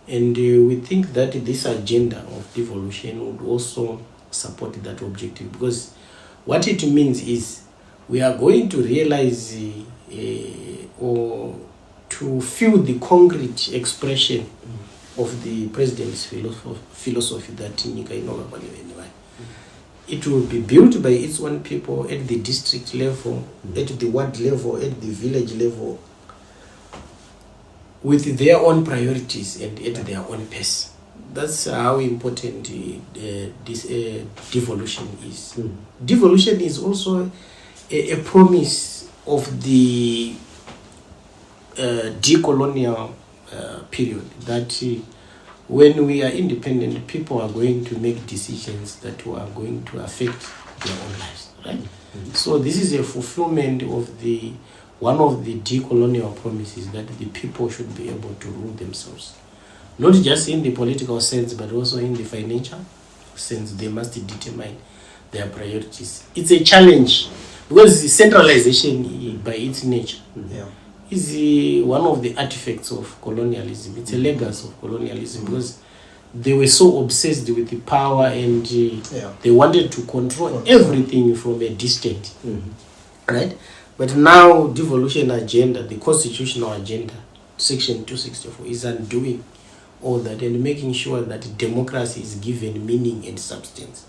And we think that this agenda of devolution would also support that objective, because what it means is we are going to realize or to feel the concrete expression of the president's philosophy that it will be built by its own people at the district level, at the ward level, at the village level, with their own priorities and at their own pace. That's how important this devolution is. Devolution is also a promise of the decolonial period, that when we are independent, people are going to make decisions that are going to affect their own lives, right? So this is a fulfillment of one of the decolonial promises, that the people should be able to rule themselves. Not just in the political sense, but also in the financial sense. They must determine their priorities. It's a challenge, because centralization by its nature is one of the artifacts of colonialism. It's a legacy of colonialism, because they were so obsessed with the power and they wanted to control everything from a distance, right? But now devolution agenda, the constitutional agenda, Section 264, is undoing all that and making sure that democracy is given meaning and substance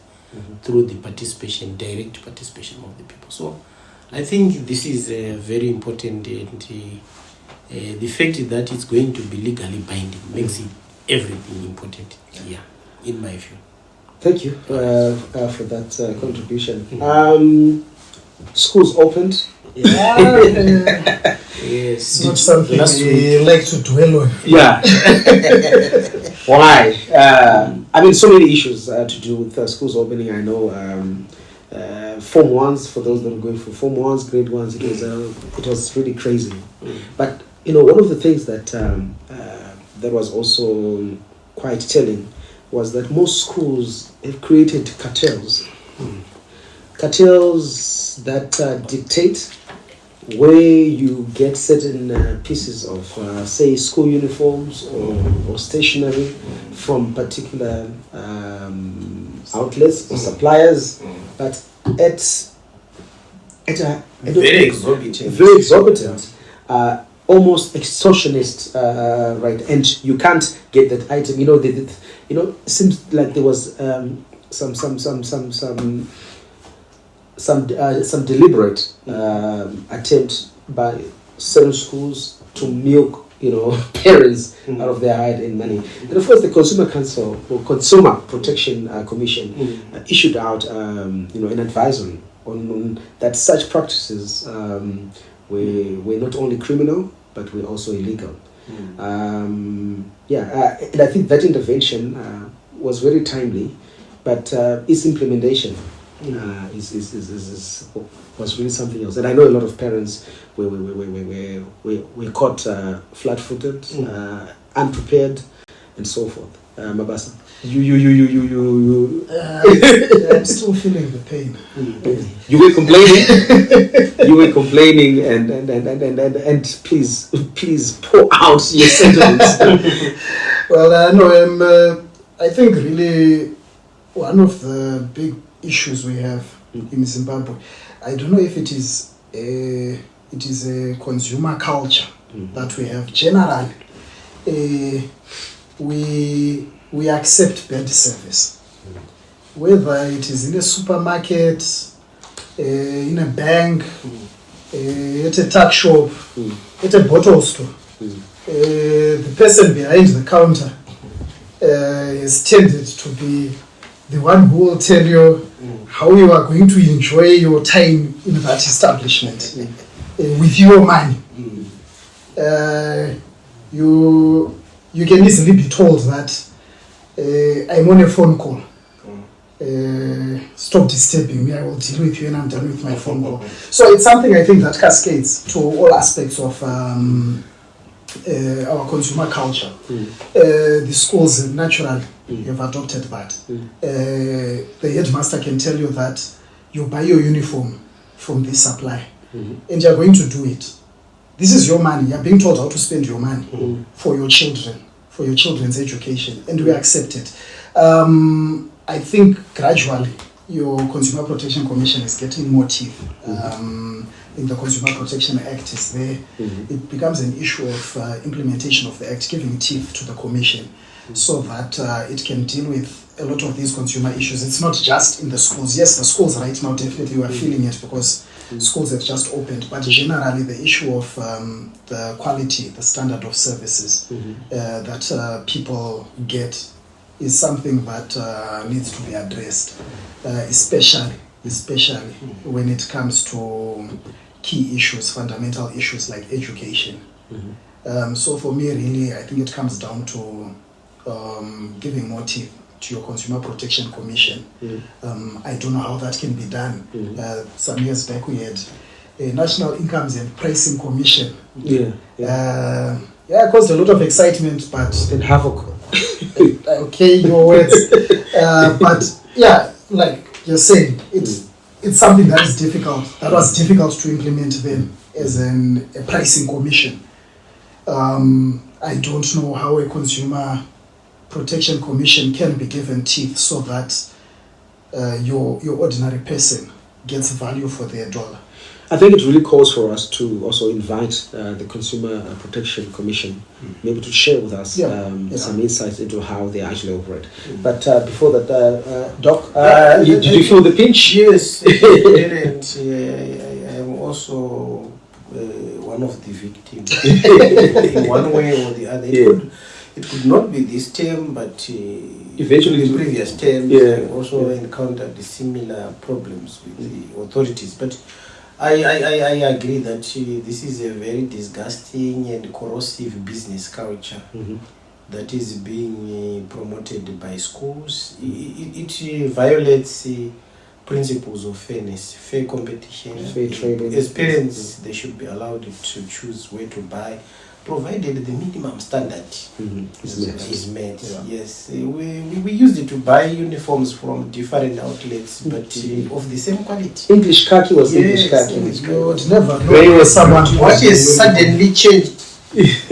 through the participation, direct participation of the people. So I think this is very important, and the fact that it's going to be legally binding makes it everything important, in my view. Thank you for that contribution. Schools opened. Yeah. Yes. It's not something Last we like to dwell on. Yeah. Why? I mean, so many issues to do with schools opening. I know Form 1s, for those that are going for Form 1s, Grade 1s, it was really crazy. But, one of the things that that was also quite telling was that most schools have created cartels. Cartels that dictate where you get certain pieces of, say, school uniforms or stationery from particular outlets or suppliers, but at a Very exorbitant. very exorbitant, almost extortionist, right? And you can't get that item. It seems like there was some deliberate attempt by certain schools to milk parents out of their hard-earned money. And of course, the Consumer Council or Consumer Protection Commission issued out an advisory on that such practices were not only criminal but were also illegal. And I think that intervention was very timely, but its implementation was really something else. And I know a lot of parents were caught flat-footed, unprepared, and so forth. Mabasa, I'm still feeling the pain. You were complaining. You were complaining, and please pour out your sentiments. Well, no, I think really one of the big issues we have in Zimbabwe, I don't know if it is a consumer culture that we have generally. We accept bad service, whether it is in a supermarket, in a bank, at a tuck shop, at a bottle store. The person behind the counter is tended to be the one who will tell you how you are going to enjoy your time in that establishment with your money. You can easily be told that I'm on a phone call. Stop disturbing me. I will deal with you when I'm done with my phone call. So it's something I think that cascades to all aspects of our consumer culture. The schools naturally have adopted that. The headmaster can tell you that you buy your uniform from this supply and you're going to do it. This is your money. You're being told how to spend your money for your children, for your children's education, and we accept it. I think gradually your Consumer Protection Commission is getting more teeth. In the Consumer Protection Act is there. It becomes an issue of implementation of the Act, giving teeth to the Commission so that it can deal with a lot of these consumer issues. It's not just in the schools. Yes, the schools right now definitely we're feeling it because schools have just opened, but generally the issue of the quality, the standard of services that people get is something that needs to be addressed, especially when it comes to key issues, fundamental issues like education. So for me, really, I think it comes down to giving more teeth to your Consumer Protection Commission. I don't know how that can be done. Some years back we had a National Incomes and Pricing Commission. It caused a lot of excitement, but And havoc. okay, your words. But yeah, like you're saying, it's something that is difficult. That was difficult to implement then as a pricing commission. I don't know how a Consumer Protection Commission can be given teeth so that your ordinary person gets value for their dollar. I think it really calls for us to also invite the Consumer Protection Commission maybe to share with us some insights into how they actually operate. But before that, Doc, did you feel the pinch? Yes, and I am also one of the victims in one way or the other. it could not be this term, but eventually the previous terms Yeah. also encountered similar problems with the authorities. But I agree that this is a very disgusting and corrosive business culture that is being promoted by schools. It violates principles of fairness, fair competition. Fair trading. As parents, they should be allowed to choose where to buy, provided the minimum standard is met. Yeah. Yes, we used it to buy uniforms from different outlets, but of the same quality. English khaki was English Yes, khaki. English You would khaki. never Very know well. someone What has suddenly changed?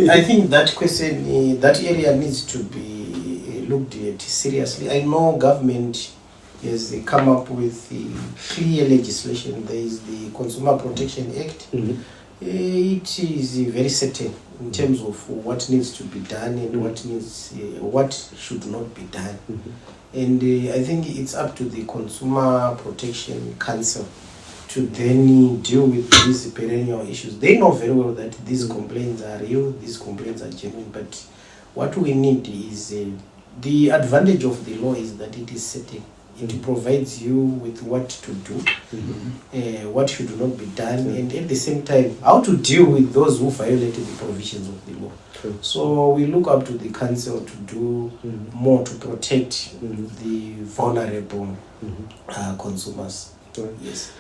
I think that question, that area needs to be looked at seriously. I know government has come up with clear legislation. There is the Consumer Protection Act. It is very certain in terms of what needs to be done and what should not be done. And I think it's up to the Consumer Protection Council to then deal with these perennial issues. They know very well that these complaints are real, these complaints are genuine, but what we need is the advantage of the law is that it is certain. It provides you with what to do, what should not be done, and at the same time, how to deal with those who violated the provisions of the law. So we look up to the council to do more to protect the vulnerable consumers. Yes.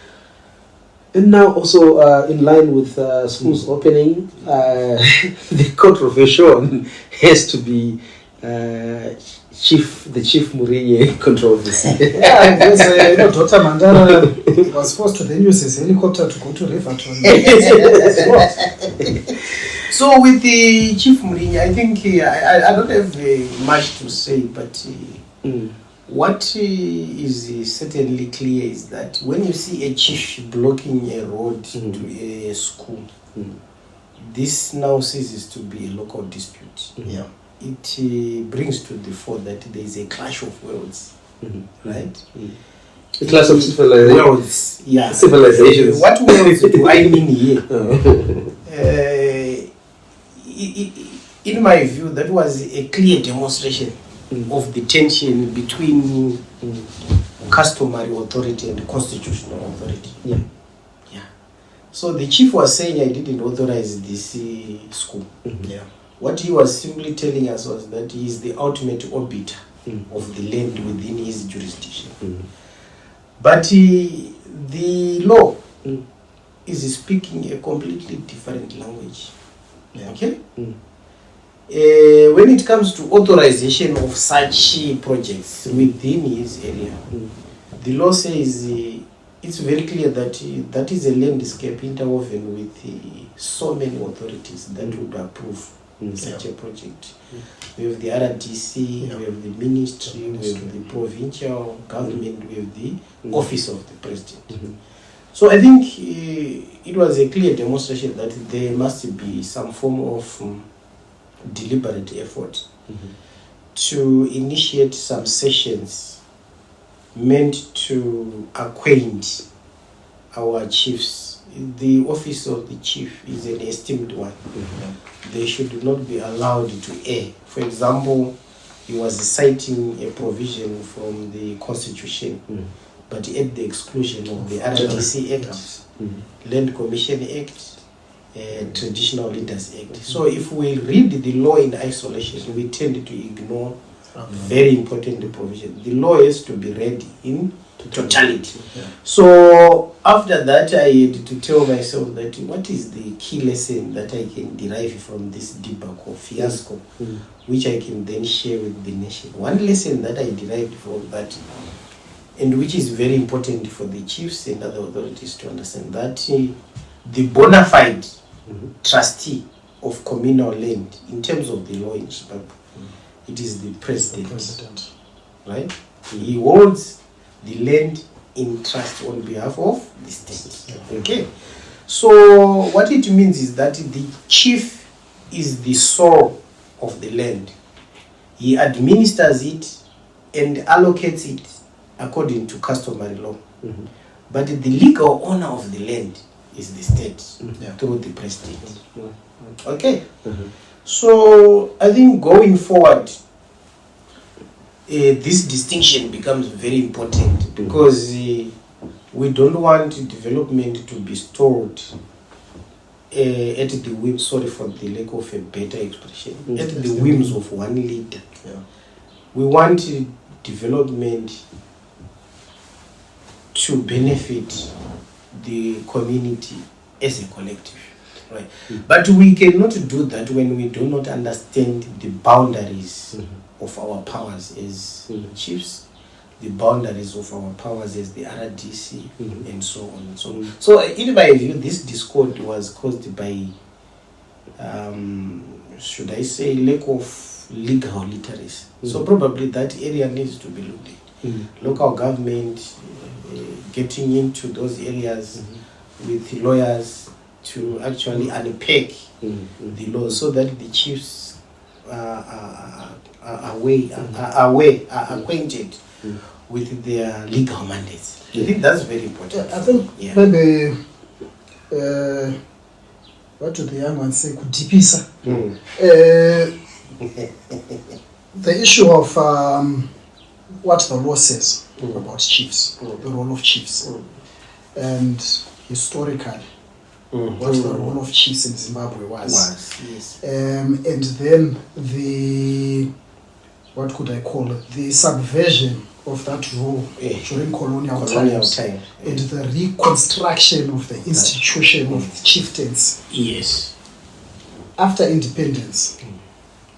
And now also in line with schools opening, the controversial has to be the Chief Mourinho controversy. Yeah, because Dr. Mhandara was forced to then use his helicopter to go to Riverton. So with the Chief Mourinho, I think I don't have much to say, but what is certainly clear is that when you see a chief blocking a road to a school, this now ceases to be a local dispute. Yeah. It brings to the fore that there is a clash of worlds, right? A clash of worlds, yeah. Civilizations. What worlds do I mean here? In my view, that was a clear demonstration of the tension between customary authority and constitutional authority. Yeah. So the chief was saying, I didn't authorize this school. Yeah. What he was simply telling us was that he is the ultimate arbiter of the land within his jurisdiction. But the law is speaking a completely different language. Okay? When it comes to authorization of such projects within his area, the law says it's very clear that that is a landscape interwoven with so many authorities that would approve such a project. We have the RDC, we have the ministry, we have the provincial government, we have the office of the president. So I think it was a clear demonstration that there must be some form of deliberate effort to initiate some sessions meant to acquaint our chiefs. The office of the chief is an esteemed one. They should not be allowed to err. For example, he was citing a provision from the Constitution, but at the exclusion of the RDC Act, Land Commission Act, Traditional Leaders Act. So if we read the law in isolation, we tend to ignore very important provision. The law has to be read in totality. So after that, I had to tell myself that what is the key lesson that I can derive from this debacle, fiasco, which I can then share with the nation. One lesson that I derived from that, and which is very important for the chiefs and other authorities to understand, that the bona fide trustee of communal land, in terms of the law in Zimbabwe, it is the president. Right? He holds the land in trust on behalf of the state. Okay. So what it means is that the chief is the soul of the land. He administers it and allocates it according to customary law. But the legal owner of the land is the state through the president. Okay. So I think going forward, this distinction becomes very important because we don't want development to be stored at the whim, sorry for the lack of a better expression, at the whims of one leader. Yeah. We want development to benefit the community as a collective. Right. But we cannot do that when we do not understand the boundaries of our powers as chiefs, the boundaries of our powers as the RDC, and so on and so on. So in my view, this discord was caused by, should I say, lack of legal literacy. So probably that area needs to be looked at. Local government getting into those areas with with to actually unpack the laws so that the chiefs are acquainted with their legal mandates. I think that's very important. I think maybe what do the young ones say? Kudipisa. The issue of what the law says about chiefs, the role of chiefs, and historically. What the role of chiefs in Zimbabwe was. Yes. And then the, what could I call it, the subversion of that role during colonial times. And the reconstruction of the institution of chieftains. Yes. After independence,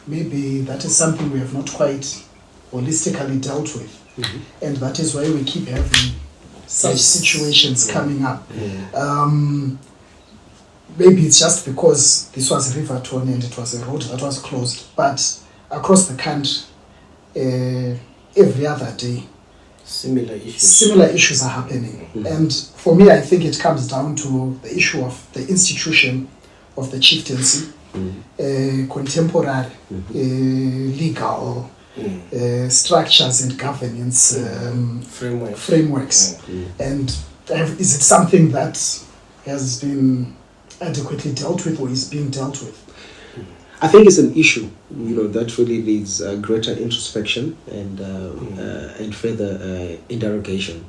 maybe that is something we have not quite holistically dealt with. And that is why we keep having such situations coming up. Maybe it's just because this was Riverton and it was a road that was closed, but across the country, every other day, similar issues are happening. And for me, I think it comes down to the issue of the institution of the chieftaincy, contemporary legal structures and governance frameworks. And is it something that has been adequately dealt with or is being dealt with? I think it's an issue, that really needs greater introspection and further interrogation.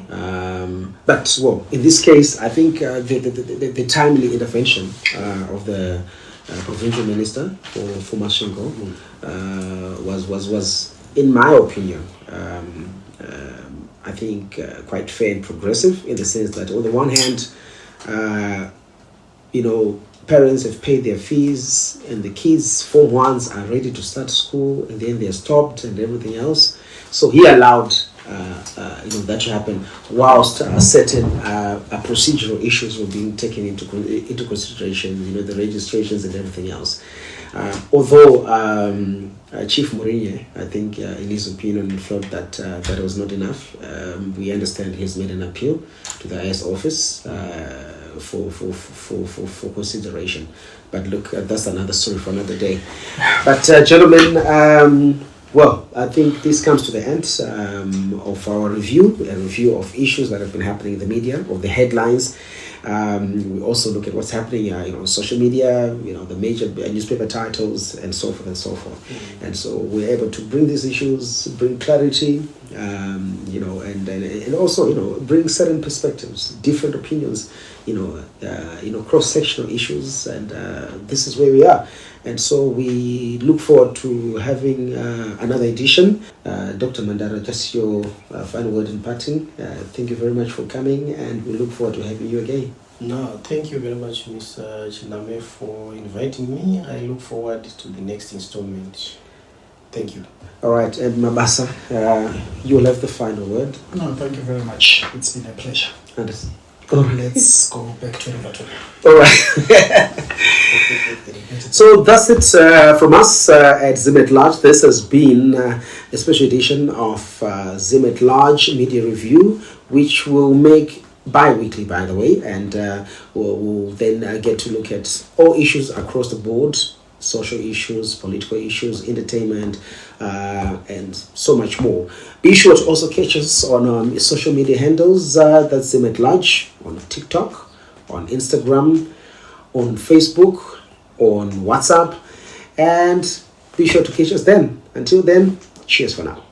But in this case, I think the timely intervention of the provincial minister for Mashingo was, in my opinion, I think quite fair and progressive in the sense that on the one hand, parents have paid their fees and the kids, Form 1s, are ready to start school and then they're stopped and everything else. So he allowed that to happen whilst certain procedural issues were being taken into consideration, the registrations and everything else. Although Chief Mourinho, I think in his opinion, felt that that was not enough. We understand he's made an appeal to the IS office for consideration. But look, that's another story for another day. But gentlemen, I think this comes to the end of our a review of issues that have been happening in the media, of the headlines. We also look at what's happening on social media, the major newspaper titles and so forth and so forth. And so we're able to bring these issues, bring clarity, and also, bring certain perspectives, different opinions, cross-sectional issues, and this is where we are. And so we look forward to having another edition. Dr. Mhandara, just your final word in parting. Thank you very much for coming, and we look forward to having you again. No, thank you very much, Mr. Chiname, for inviting me. I look forward to the next installment. Thank you. All right, and Mabasa, you'll have the final word. No, thank you very much. It's been a pleasure. Anderson. Let's go back to Riverton. All right. So that's it from us at Zim Large. This has been a special edition of Zim Large Media Review, which will make bi-weekly, by the way, and we'll then get to look at all issues across the board: social issues, political issues, entertainment, and so much more. Be sure to also catch us on social media handles. That's Zim Large on TikTok, on Instagram, on Facebook, on WhatsApp, And be sure to catch us then. Until then, cheers for now.